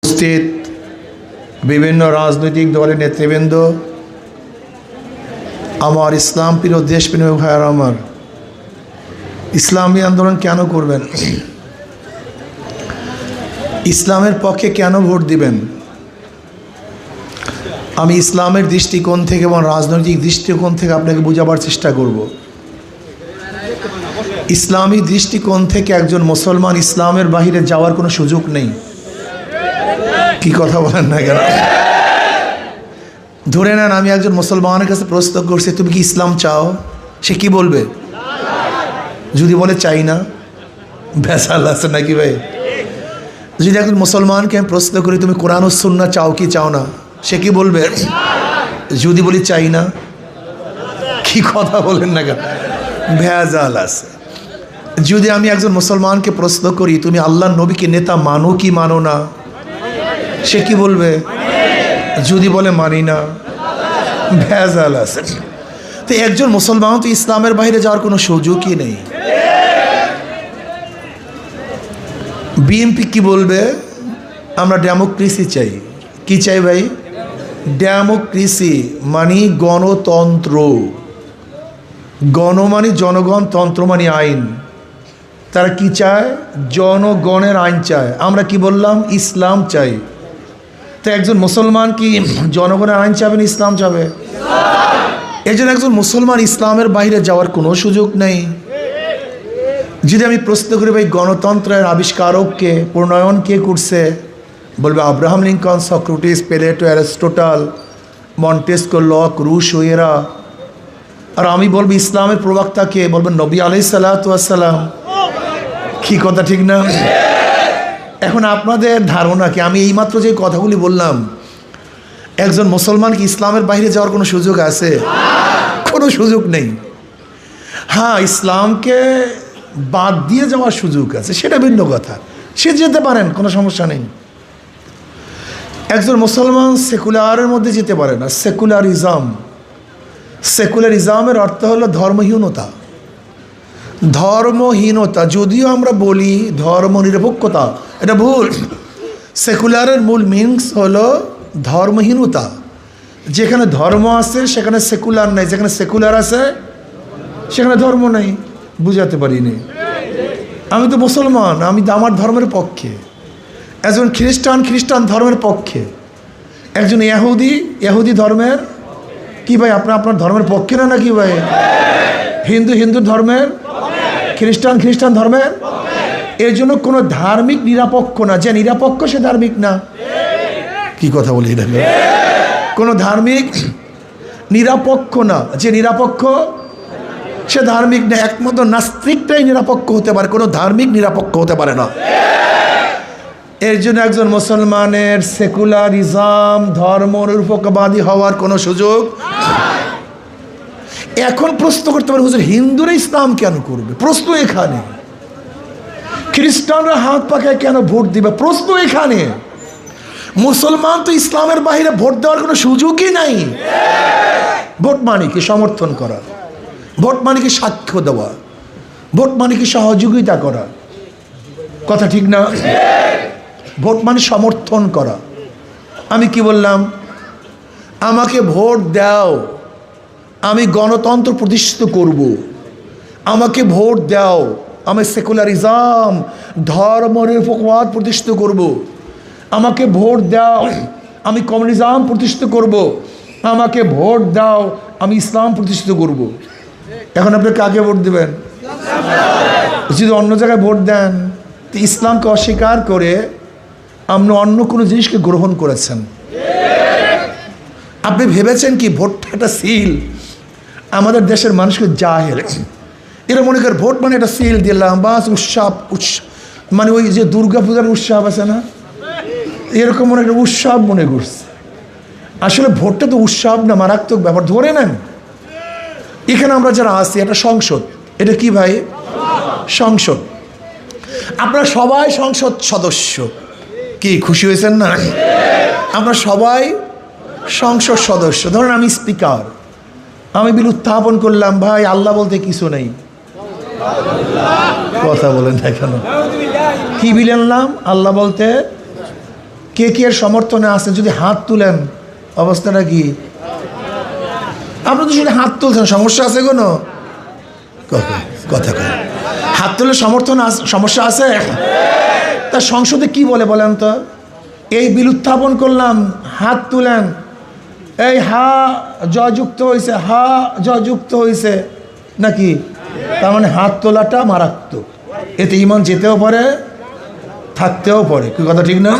উপস্থিত বিভিন্ন রাজনৈতিক দলের নেতৃবৃন্দ, আমার ইসলাম প্রিয় দেশপ্রেমী ভাইয়ার, আমার ইসলামী আন্দোলন কেন করবেন? ইসলামের পক্ষে কেন ভোট দিবেন? আমি ইসলামের দৃষ্টিকোণ থেকে এবং রাজনৈতিক দৃষ্টিকোণ থেকে আপনাকে বোঝাবার চেষ্টা করব। ইসলামী দৃষ্টিকোণ থেকে একজন মুসলমান ইসলামের বাহিরে যাওয়ার কোনো সুযোগ নেই। কি কথা বলেন না কেন? ধরে নেন আমি একজন মুসলমানের কাছে প্রশ্ন করছি, তুমি কি ইসলাম চাও? সে কি বলবে? যদি বলে চাই না, ভেসাল আছে নাকি ভাই? যদি একজন মুসলমানকে আমি প্রশ্ন করি, তুমি কোরআন ও সুন্নাহ চাও কি চাও না, সে কি বলবে? যদি বলি চাই না। কি কথা বলেন না কেন? ভেজাল আছে। যদি আমি একজন মুসলমানকে প্রশ্ন করি, তুমি আল্লাহর নবীকে নেতা মানো কি মানো না, সে কি বলবে? যদি বলে মানি না। ভেজাল আছে। তো একজন মুসলমান তো ইসলামের বাইরে যাওয়ার কোনো সুযোগই নেই। বিএনপি কি বলবে? আমরা ডেমোক্রেসি চাই। কি চাই ভাই? ডেমোক্রেসি মানে গণতন্ত্র। গণ মানে জনগণ, তন্ত্র মানে আইন। তারা কি চায়? জনগণের আইন চায়। আমরা কি বললাম? ইসলাম চাই। তো একজন মুসলমান কি জনগণের আইন চাবে না ইসলাম চাবে? এই জন্য একজন মুসলমান ইসলামের বাইরে যাওয়ার কোনো সুযোগ নেই। যদি আমি প্রশ্ন করি, ভাই গণতন্ত্রের আবিষ্কারক কে, প্রণয়ন কে করছে? বলবে Abraham Lincoln, Socrates, Plato, Aristotle, Montesquieu, Locke, Rousseau এরা। আর আমি বলবো ইসলামের প্রবক্তা কে? বলবেন নবী আলাইহিসসালাতু ওয়াসসালাম। কি কথা ঠিক না? এখন আপনাদের ধারণা কি আমি এইমাত্র যে কথাগুলি বললাম, একজন মুসলমান কি ইসলামের বাইরে যাওয়ার কোনো সুযোগ আছে? কোনো সুযোগ নেই। হ্যাঁ, ইসলামকে বাদ দিয়ে যাওয়ার সুযোগ আছে, সেটা ভিন্ন কথা। সে যেতে পারেন, কোনো সমস্যা নেই। একজন মুসলমান সেকুলারের মধ্যে যেতে পারে না। সেকুলারিজম, সেকুলারিজমের অর্থ হলো ধর্মহীনতা। ধর্মহীনতা, যদিও আমরা বলি ধর্মনিরপেক্ষতা, এটা ভুল। সেকুলারের মূল মিনিংস হলো ধর্মহীনতা। যেখানে ধর্ম আছে সেখানে সেকুলার নাই, যেখানে সেকুলার আছে সেখানে ধর্ম নেই। বুঝাতে পারিনি? আমি তো মুসলমান, আমি আমার ধর্মের পক্ষে। একজন খ্রিস্টান, খ্রিস্টান ধর্মের পক্ষে। একজন ইহুদি ধর্মের কি ভাই? আপনার ধর্মের পক্ষে না নাকি ভাই? হিন্দু ধর্মের, খ্রিস্টান খ্রিস্টান ধর্মের। এর জন্য কোনো ধার্মিক নিরপেক্ষ না। যে নিরপেক্ষ সে ধার্মিক না। কি কথা বলি? কোনো ধার্মিক নিরপেক্ষ না। যে নিরপেক্ষ সে ধার্মিক না। একমাত্র নাস্তিকটাই নিরপেক্ষ হতে পারে, কোনো ধার্মিক নিরপেক্ষ হতে পারে না। এর জন্য একজন মুসলমানের সেকুলারিজম, ধর্মনিরপেক্ষবাদী হওয়ার কোনো সুযোগ। এখন প্রশ্ন করতে পারে, হুজুর হিন্দুরা ইসলাম কেন করবে? প্রশ্ন এখানে। খ্রিস্টানরা হাত পাকায় কেন ভোট দিবে? প্রশ্ন এখানে। মুসলমান তো ইসলামের বাইরে ভোট দেওয়ার কোনো সুযোগই নাই। ভোট মানে কি? সমর্থন করা। ভোট মানে কি? সাক্ষ্য দেওয়া। ভোট মানে কি? সহযোগিতা করা। কথা ঠিক না? ভোট মানে সমর্থন করা। আমি কি বললাম? আমাকে ভোট দাও, আমি গণতন্ত্র প্রতিষ্ঠিত করব। আমাকে ভোট দাও, আমি সেকুলারিজম, ধর্মনিরপেক্ষবাদ প্রতিষ্ঠিত করব। আমাকে ভোট দাও, আমি কমিউনিজম প্রতিষ্ঠিত করব। আমাকে ভোট দাও, আমি ইসলাম প্রতিষ্ঠিত করব। এখন আপনি কাকে ভোট দেবেন? যদি অন্য জায়গায় ভোট দেন, তো ইসলামকে অস্বীকার করে আপনি অন্য কোনো জিনিসকে গ্রহণ করেছেন। আপনি ভেবেছেন কি ভোটটা একটা সিল? আমাদের দেশের মানুষকে জাহেল, এরা মনে করে ভোট মানে একটা সিল দিলাম বাস, উৎসব মানে ওই যে দুর্গা পূজার উৎসব আছে না, এরকম মনে একটা উৎসব মনে করছে। আসলে ভোটটা তো উৎসব না, মারাত্মক ব্যাপার। ধরে নেন এখানে আমরা যারা আছি, একটা সংসদ। এটা কি ভাই? সংসদ। আপনারা সবাই সংসদ সদস্য। কি খুশি হয়েছেন না? আমরা সবাই সংসদ সদস্য। ধরেন আমি স্পিকার, আমি বিল উত্থাপন করলাম, ভাই আল্লাহ বলতে কিছু নেই। কথা বলেন না কেন? কি বিল আনলাম? আল্লাহ বলতে কে কে এর সমর্থনে আছেন যদি হাত তুলেন? অবস্থাটা কি? আপনি তো শুধু হাত তুলছেন, সমস্যা আছে কোনো? কথা কয় হাত তুলে সমস্যা আছে? তা সংসদে কি বলেন তো? এই বিল উত্থাপন করলাম, হাত তুলেন, এই হা যুক্ত হয়েছে, হা যুক্ত হয়েছে নাকি? তার মানে হাত তোলাটা মারাত্মক। এতে ইমান যেতেও পারে, থাকতেও পারে। কি কথা ঠিক না?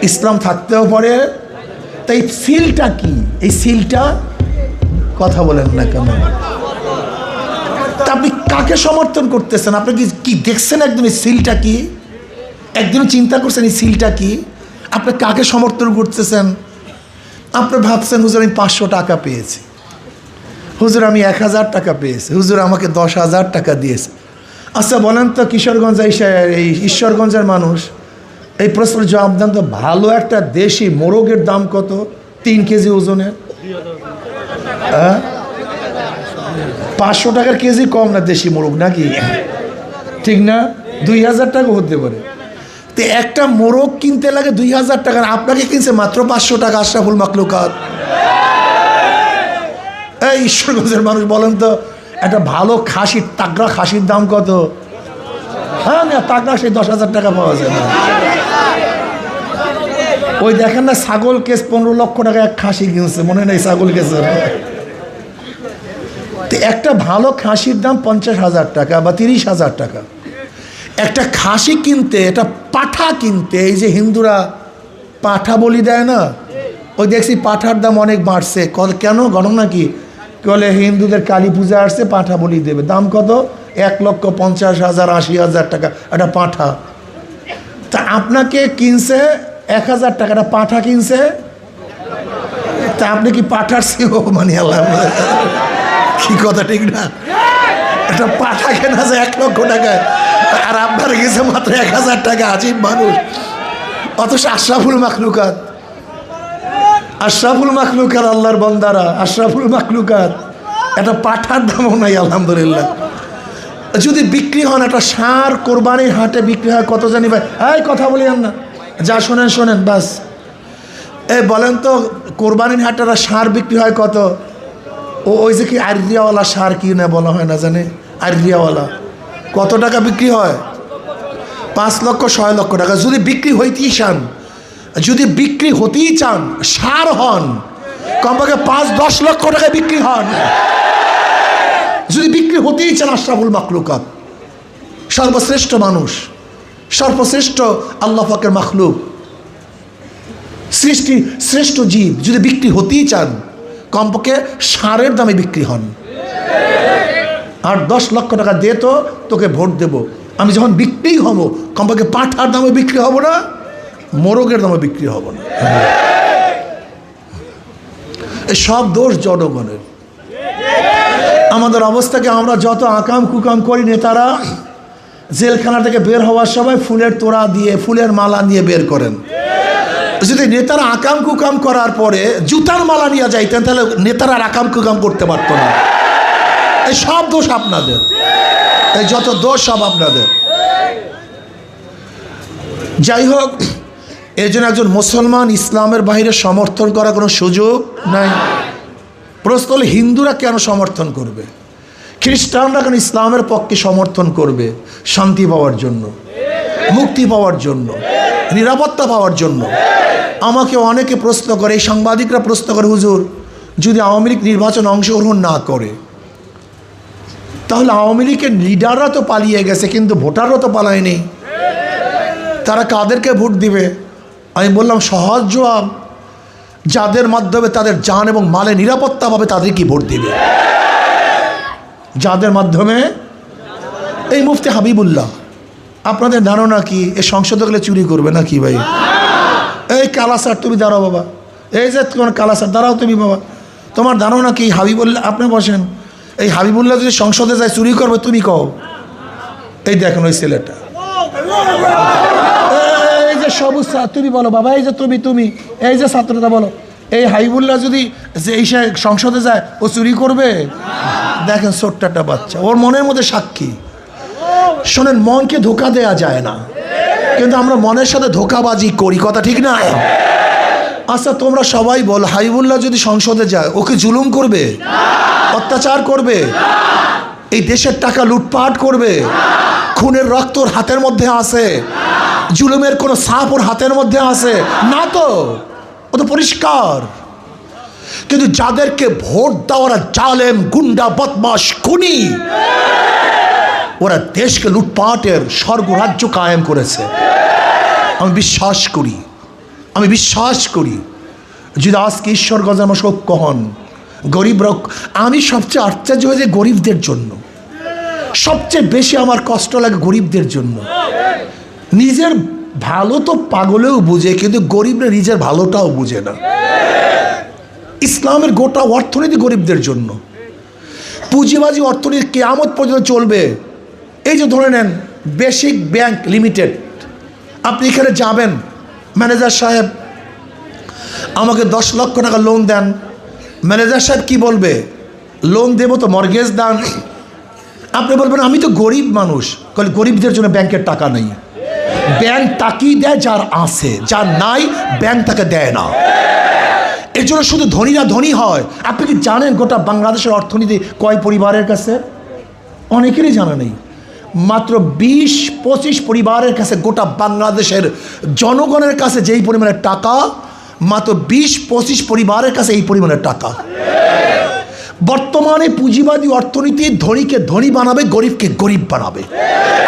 ইসলাম থাকতেও পারে। তাই সিলটা কি? এই সিলটা কথা বলেন না কেন? তা আপনি কাকে সমর্থন করতেছেন? আপনি কি দেখছেন একদম এই সিলটা কি? একদিন চিন্তা করছেন এই সিলটা কি? আপনি কাকে সমর্থন করতেছেন? আপনি ভাবছেন হুজুর আমি 500 টাকা পেয়েছি, হুজুর আমি 1000 টাকা পেয়েছি, হুজুর আমাকে 10,000 টাকা দিয়েছে। আচ্ছা বলেন তো কিশোরগঞ্জ এই ঈশ্বরগঞ্জের মানুষ, এই প্রশ্নের জবাব দেন তো, ভালো একটা দেশি মোরগের দাম কত 3 কেজি ওজনের? 500 টাকার কেজি কম না দেশি মোরগ নাকি? ঠিক না? 2000 টাকা হতে পারে। তো একটা মোরগ কিনতে লাগে 2000 টাকা, আপনাকে কিনছে মাত্র 500 টাকা। আশরাফুল মাখলুকাত। এই ঈশ্বরগঞ্জের মানুষ বলেন তো, একটা ভালো খাসির, তাগড়া খাসির দাম কত? হ্যাঁ না, তাগড়া সেই 10,000 টাকা পাওয়া যায় না। ওই দেখেন না ছাগল কেস 15 লক্ষ টাকা এক খাসি কিনছে, মনে নেই ছাগল কেসে? তো একটা ভালো খাসির দাম 50,000 টাকা বা 30,000 টাকা। একটা খাসি কিনতে, একটা পাঠা কিনতে, এই যে হিন্দুরা পাঠা বলি দেয় না, ওই দেখছি পাঠার দাম অনেক বাড়ছে। কেন? গণনা কি বলে? হিন্দুদের কালী পূজা আসছে, পাঠা বলি দেবে। দাম কত? 1,50,000 80,000 টাকা একটা পাঠা। তা আপনাকে কিনছে 1,000 টাকা, একটা পাঠা কিনছে। তা আপনি কি পাঠার সেও মানে আল্লাহ? কি কথা ঠিক না? একটা পাঠা কেনা যায় 1 লক্ষ টাকায়, আর আপনার গেছে মাত্র 1,000 টাকা। আজীব মানুষ। অথচ আশরাফুল মাখলুকাত, আশরাফুল মাখলুকাত, আল্লাহর বান্দারা, আশরাফুল মাখলুকাত, একটা পাঠার দামও নাই আলহামদুলিল্লাহ। যদি বিক্রি হন, একটা ষাঁড় কোরবানির হাটে বিক্রি হয় কত জানি ভাই? এই কথা বলি না, যা শোনেন বাস। বলেন তো কোরবানির হাটে একটা ষাঁড় বিক্রি হয় কত? ওই যে কি আরিয়াওয়ালা ষাঁড় কি না বলা হয় না জানে? আরিয়াওয়ালা কত টাকা বিক্রি হয়? 5 লক্ষ 6 লক্ষ টাকা। যদি বিক্রি হইতেই চান, ষাঁড় হন, কমপক্ষে 5-10 লক্ষ টাকায় বিক্রি হন। যদি বিক্রি হতেই চান, আশরাফুল মাখলুকাত, সর্বশ্রেষ্ঠ মানুষ, সর্বশ্রেষ্ঠ আল্লাহ পাকের মাখলুক, সৃষ্টি শ্রেষ্ঠ জীব, যদি বিক্রি হতেই চান কমপক্ষে ষাঁড়ের দামে বিক্রি হন। আর 10 লক্ষ টাকা দে তো তোকে ভোট দেব। আমি যখন বিক্রি হব, কমপক্ষে পাঠার দামে বিক্রি হব না, মোরগের দামে বিক্রি হব না। এই সব দোষ জনগণের। আমাদের অবস্থাকে আমরা যত আকাম কুকাম করি, নেতারা জেলখানা থেকে বের হওয়ার সময় ফুলের তোড়া দিয়ে, ফুলের মালা নিয়ে বের করেন। যদি নেতারা আকাম কুকাম করার পরে জুতার মালা নিয়ে যাইতেন, তাহলে নেতারা আকাম কুকাম করতে পারত না। এই সব দোষ আপনাদের, এই যত দোষ সব আপনাদের। যাই হোক, এর জন্য একজন মুসলমান ইসলামের বাইরে সমর্থন করার কোনো সুযোগ নাই। প্রশ্ন হলো হিন্দুরা কেন সমর্থন করবে? খ্রিস্টানরা কেন ইসলামের পক্ষে সমর্থন করবে? শান্তি পাওয়ার জন্য, মুক্তি পাওয়ার জন্য, নিরাপত্তা পাওয়ার জন্য। আমাকে অনেকে প্রশ্ন করে, এই সাংবাদিকরা প্রশ্ন করে, হুজুর যদি আওয়ামী লীগ নির্বাচন অংশগ্রহণ না করে, তাহলে আওয়ামী লীগের লিডাররা তো পালিয়ে গেছে, কিন্তু ভোটাররা তো পালায়নি, তারা কাদেরকে ভোট দিবে? আমি বললাম সহজ জবাব, যাদের মাধ্যমে তাদের জান এবং মালে নিরাপত্তা পাবে তাদেরকে ভোট দিবে। যাদের মাধ্যমে, এই মুফতি হাবিবুল্লাহ, আপনাদের ধারণা কি এ সংসদে গেলে চুরি করবে নাকি ভাই? এই কালাসার তুমি দাঁড়াও বাবা, এই যে তোমার কালাসার দাঁড়াও তুমি বাবা, তোমার ধারণা কি হাবিবুল্লাহ? আপনি বসেন, এই হাবিবুল্লাহ যদি সংসদে যায় চুরি করবে, তুমি কও? এই দেখেন ওই ছেলেটা, এই যে সবুজ, তুমি বলো বাবা, এই যে তুমি এই যে ছাত্রটা বলো, এই হাবিবুল্লাহ যদি এই সংসদে যায় ও চুরি করবে? দেখেন ছোট্ট একটা বাচ্চা, ওর মনের মধ্যে সাক্ষী। শোনেন, মনকে ধোকা দেয়া যায় না। কিন্তু আমরা মনের সাথে ধোঁকাবাজি করি, কথা ঠিক না? আচ্ছা তোমরা সবাই বল, হাবিবুল্লাহ যদি সংসদে যায় ওকে জুলুম করবে, অত্যাচার করবে, এই দেশের টাকা লুটপাট করবে, খুনের রক্ত ওর হাতের মধ্যে আছে, জুলুমের কোনো ছাপ ওর হাতের মধ্যে আছে না? তো ও তো পরিষ্কার। কিন্তু যাদেরকে ভোট দেওয়ারা জালেম, গুন্ডা, বদমাশ, খুনি, ওরা দেশকে লুটপাটের স্বর্গরাজ্য কায়েম করেছে। আমি বিশ্বাস করি যদি আজকে ঈশ্বর গজামা সক্য হন, গরিব আমি সবচেয়ে আশ্চর্য হয়ে যে গরিবদের জন্য সবচেয়ে বেশি আমার কষ্ট লাগে, গরিবদের জন্য। নিজের ভালো তো পাগলেও বুঝে, কিন্তু গরিবরা নিজের ভালোটাও বুঝে না। ইসলামের গোটা অর্থনীতি গরিবদের জন্য। পুঁজিবাজি অর্থনীতি কিয়ামত পর্যন্ত চলবে। এই যে ধরে নেন বেসিক ব্যাংক লিমিটেড, আপনি এখানে যাবেন, ম্যানেজার সাহেব আমাকে 10 লক্ষ টাকা লোন দেন। ম্যানেজার সাহেব কি বলবে? লোন দেবো তো মর্গেজ দেন। আপনি বলবেন আমি তো গরিব মানুষ। গরিবদের জন্য ব্যাংকের টাকা নেই। ব্যাংক তাকেই দেয় যার আছে, যার নাই ব্যাংক তাকে দেয় না। এর জন্য শুধু ধনীরা ধনী হয়। আপনি কি জানেন গোটা বাংলাদেশের অর্থনীতি কয় পরিবারের কাছে? অনেকেরই জানা নেই। মাত্র 20-25 পরিবারের কাছে গোটা বাংলাদেশের জনগণের কাছে যেই পরিমাণের টাকা, মাত্র 20-25 পরিবারের কাছে এই পরিমাণের টাকা। বর্তমানে পুঁজিবাদী অর্থনীতি ধনীকে ধনী বানাবে, গরিবকে গরিব বানাবে।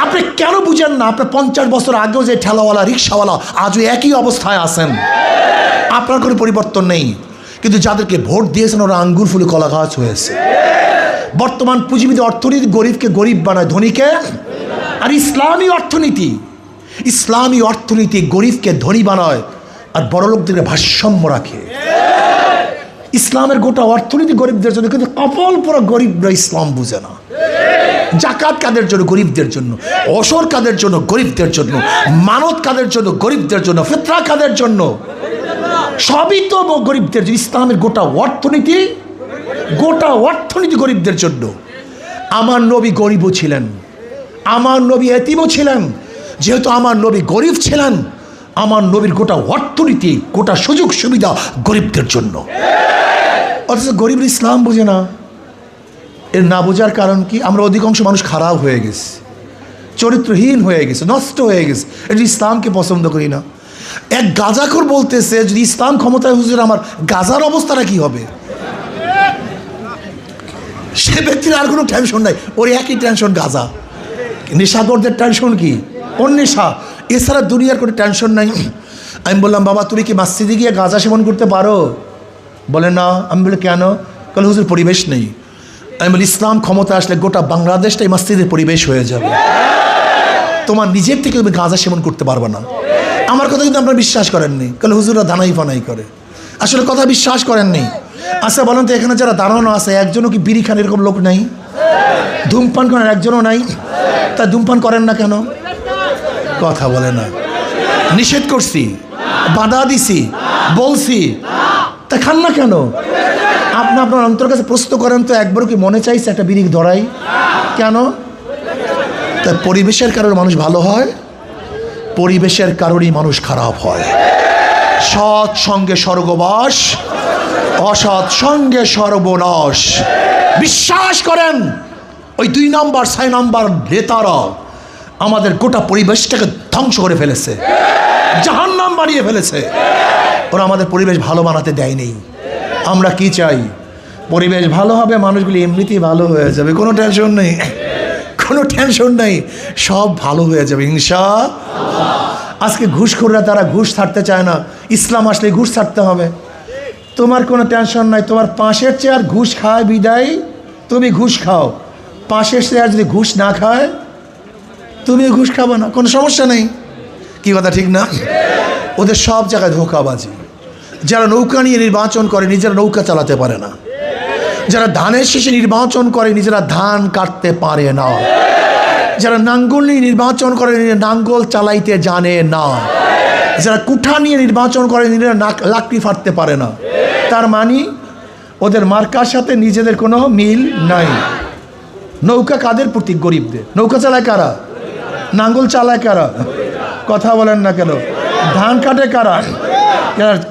আপনি কেন বুঝেন না? আপনার 50 বছর আগেও যে ঠেলাওয়ালা, রিক্সাওয়ালা আজও একই অবস্থায় আছেন, আপনার কোনো পরিবর্তন নেই। কিন্তু যাদেরকে ভোট দিয়েছেন ওরা আঙ্গুর ফুলে কলা গাছ হয়েছে। বর্তমান পুঁজিবাদী অর্থনীতি গরিবকে গরিব বানায়, ধনীকে। আর ইসলামী অর্থনীতি গরিবকে ধনী বানায় আর বড়লোকদেরকে ভারসাম্য রাখে। ইসলামের গোটা অর্থনীতি গরিবদের জন্য, কিন্তু কপাল পোড়া গরিবরা ইসলাম বুঝে না। জাকাত কাদের জন্য? গরিবদের জন্য। ওসর কাদের জন্য? গরিবদের জন্য। মানত কাদের জন্য? গরিবদের জন্য। ফিতরা কাদের জন্য? সবই তো গরিবদের জন্য। ইসলামের গোটা অর্থনীতি গরিবদের জন্য। আমার নবী গরিবও ছিলেন, আমার নবী এতিমও ছিলেন। যেহেতু আমার নবী গরিব ছিলেন, আমার নবীর গোটা অর্থনীতি, গোটা সুযোগ সুবিধা গরিবদের জন্য। অথচ গরিব ইসলাম বোঝে না। এর না বোঝার কারণ কি? আমরা অধিকাংশ মানুষ খারাপ হয়ে গেছে, চরিত্রহীন হয়ে গেছে, নষ্ট হয়ে গেছে। এটা ইসলামকে পছন্দ করি না। এক গাঁজাখোর বলতেছে যদি ইসলাম ক্ষমতায় হুজুর আমার গাজার অবস্থাটা কি হবে? সে ব্যক্তির আর কোনো টেনশন নাই, ওর একই টেনশন গাজা। নেশাগরদের টেনশন কি? ওর নেশা, এছাড়া দুনিয়ার কোনো টেনশন নাই। আমি বললাম বাবা তুমি কি মসজিদে গিয়ে গাঁজা সেবন করতে পারো? বলে না। আমি বলি কেন? বলে হুজুর পরিবেশ নেই। আমি বলি ইসলাম ক্ষমতা আসলে গোটা বাংলাদেশটাই মসজিদের পরিবেশ হয়ে যাবে। তোমার নিজের থেকে তুমি গাঁজা সেবন করতে পারবে না। আমার কথা কিন্তু আপনারা বিশ্বাস করেননি। কারণ হুজুররা দানাই ফানাই করে, আসলে কথা বিশ্বাস করেননি। আচ্ছা বলেন তো এখানে যারা দাঁড়ানো আছে একজনও কি বিড়ি খান এরকম লোক নাই? ধূমপান করেন একজনও নাই? তা ধূমপান করেন না কেন? কথা বলে না। নিষেধ করছি, বাধা দিছি, বলছি, তা খান না কেন? আপনি আপনার অন্তর কাছে প্রশ্ন করেন তো, একবারও কি মনে চাইছে একটা বিড়ি ধরাই? কেন? তা পরিবেশের কারণে মানুষ ভালো হয়, পরিবেশের কারণেই মানুষ খারাপ হয়। সৎ সঙ্গে স্বর্গবাস, অসৎ সঙ্গে সর্বনাশ। বিশ্বাস করেন ওই 2 নম্বর 6 নম্বর নেতারা আমাদের গোটা পরিবেশটাকে ধ্বংস করে ফেলেছে, জাহান্নাম বানিয়ে ফেলেছে। ওরা আমাদের পরিবেশ ভালো বানাতে দেয়নি। আমরা কি চাই? পরিবেশ ভালো হবে, মানুষগুলি এমনিতেই ভালো হয়ে যাবে, কোনো টেনশন নেই, কোনো টেনশন নেই, সব ভালো হয়ে যাবে ইনশাআল্লাহ। আজকে ঘুষখোররা তারা ঘুষ ছাড়তে চায় না, ইসলাম আসলে ঘুষ ছাড়তে হবে। তোমার কোনো টেনশন নাই, তোমার পাশের চেয়ার ঘুষ খায় বিদায় তুমি ঘুষ খাও। পাশের চেয়ার যদি ঘুষ না খায় তুমি ঘুষ খাবে না, কোনো সমস্যা নেই। কি কথা ঠিক না? ওদের সব জায়গায় ধোঁকাবাজি। যারা নৌকা নিয়ে নির্বাচন করে নিজেরা নৌকা চালাতে পারে না, যারা ধানের শেষে নির্বাচন করে নিজেরা ধান কাটতে পারে না, যারা নাঙ্গল নিয়ে নির্বাচন করে নাঙ্গল চালাইতে জানে না, যারা কুঠা নিয়ে নির্বাচন করে নিজেরা লাকড়ি ফাটতে পারে না। তার মানে ওদের মার্কার সাথে নিজেদের কোনো মিল নাই। নৌকা কাদের প্রতীক? গরিবদের। নৌকা চালায় কারা? নাঙ্গল চালায় কারা? কথা বলেন না কেন? ধান কাটে কারা?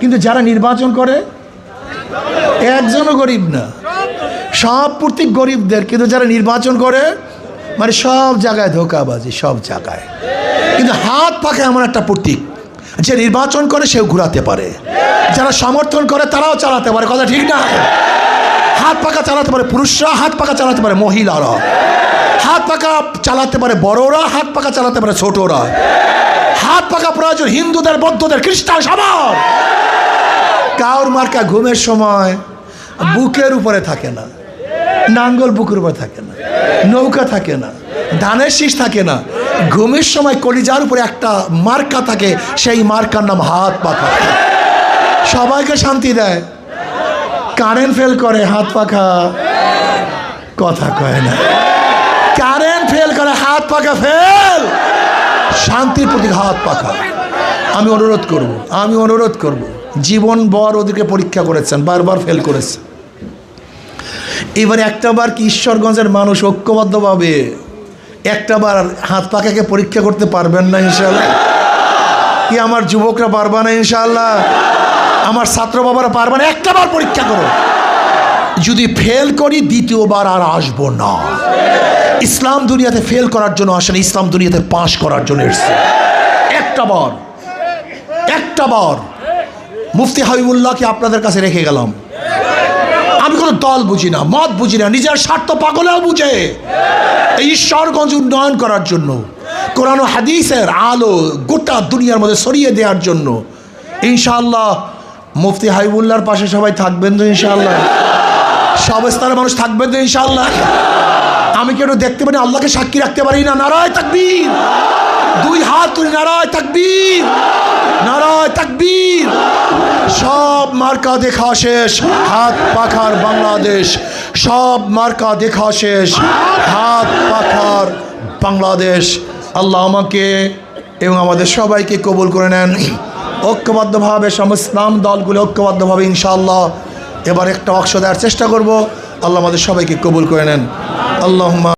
কিন্তু যারা নির্বাচন করে একজনও গরিব না, সব প্রত্যেক গরিবদের। কিন্তু যারা নির্বাচন করে মানে সব জায়গায় ধোঁকাবাজি, সব জায়গায়। কিন্তু হাত পাখা এমন একটা প্রতীক, যে নির্বাচন করে সেও ঘুরাতে পারে, যারা সমর্থন করে তারাও চালাতে পারে। কথা ঠিক না? হাত পাখা চালাতে পারে পুরুষরা, হাত পাখা চালাতে পারে মহিলারা, হাত পাখা চালাতে পারে বড়রা, হাত পাখা চালাতে পারে ছোটরা। হাত পাখা প্রয়োজন হিন্দুদের, বৌদ্ধদের, খ্রিস্টান সবার। কাউর মার্কা ঘুমের সময় বুকের উপরে থাকে না, নাঙ্গল বুকের উপরে থাকে না, নৌকা থাকে না, ধানের শীষ থাকে না। ঘুমের সময় কলিজার উপরে একটা মার্কা থাকে, সেই মার্কার নাম হাত পাখা। সবাইকে শান্তি দেয়। কারেন্ট ফেল করে হাত পাখা, কথা কয় না। কারেন্ট ফেল করে হাত পাখা ফেল, শান্তির প্রতীক হাত পাখা। আমি অনুরোধ করব, জীবন ভর ওদেরকে পরীক্ষা করেছেন, বারবার ফেল করেছে। এবার একটাবার কি ঈশ্বরগঞ্জের মানুষ ঐক্যবদ্ধভাবে একটাবার হাত পাখাকে পরীক্ষা করতে পারবেন না ইনশাআল্লাহ? কি আমার যুবকরা পারবে না ইনশাআল্লাহ? আমার ছাত্র বাবারা পারবে না? একটাবার পরীক্ষা করো। যদি ফেল করি দ্বিতীয়বার আর আসবো না। ইসলাম দুনিয়াতে ফেল করার জন্য আসেন, ইসলাম দুনিয়াতে পাস করার জন্য এসছে। একটাবার মুফতি হাবিবুল্লাহকে আপনাদের কাছে রেখে গেলাম। আমি কোনো দল বুঝি না, মত বুঝি না, নিজের স্বার্থ পাগলেও বুঝে। এই ঈশ্বরগঞ্জ উন্নয়ন করার জন্য, কোরআন ও হাদিসের আলো গোটা দুনিয়ার মধ্যে ছড়িয়ে দেওয়ার জন্য ইনশাআল্লাহ মুফতি হাবিবুল্লাহর পাশে সবাই থাকবেন তো ইনশাআল্লাহ? সব স্তরের মানুষ থাকবেন তো ইনশাআল্লাহ? আমি কেন দেখতে পারি, আল্লাহকে সাক্ষী রাখতে পারি না? নারায়ে তাকবীর, দুই হাত তুলে নারায়ে তাকবীর, নারায়ে তাকবীর। সব মার্কা দেখা শেষ, হাত পাখার বাংলাদেশ। সব মার্কা দেখা শেষ, হাত পাখার বাংলাদেশ। আল্লাহ আমাকে এবং আমাদের সবাইকে কবুল করে নেন। ঐক্যবদ্ধভাবে ইসলাম দলগুলো ঐক্যবদ্ধভাবে ইনশাআল্লাহ এবার একটা অংশ দেওয়ার চেষ্টা করব। আল্লাহ আমাদের সবাইকে কবুল করে নেন। আল্লাহুম্মা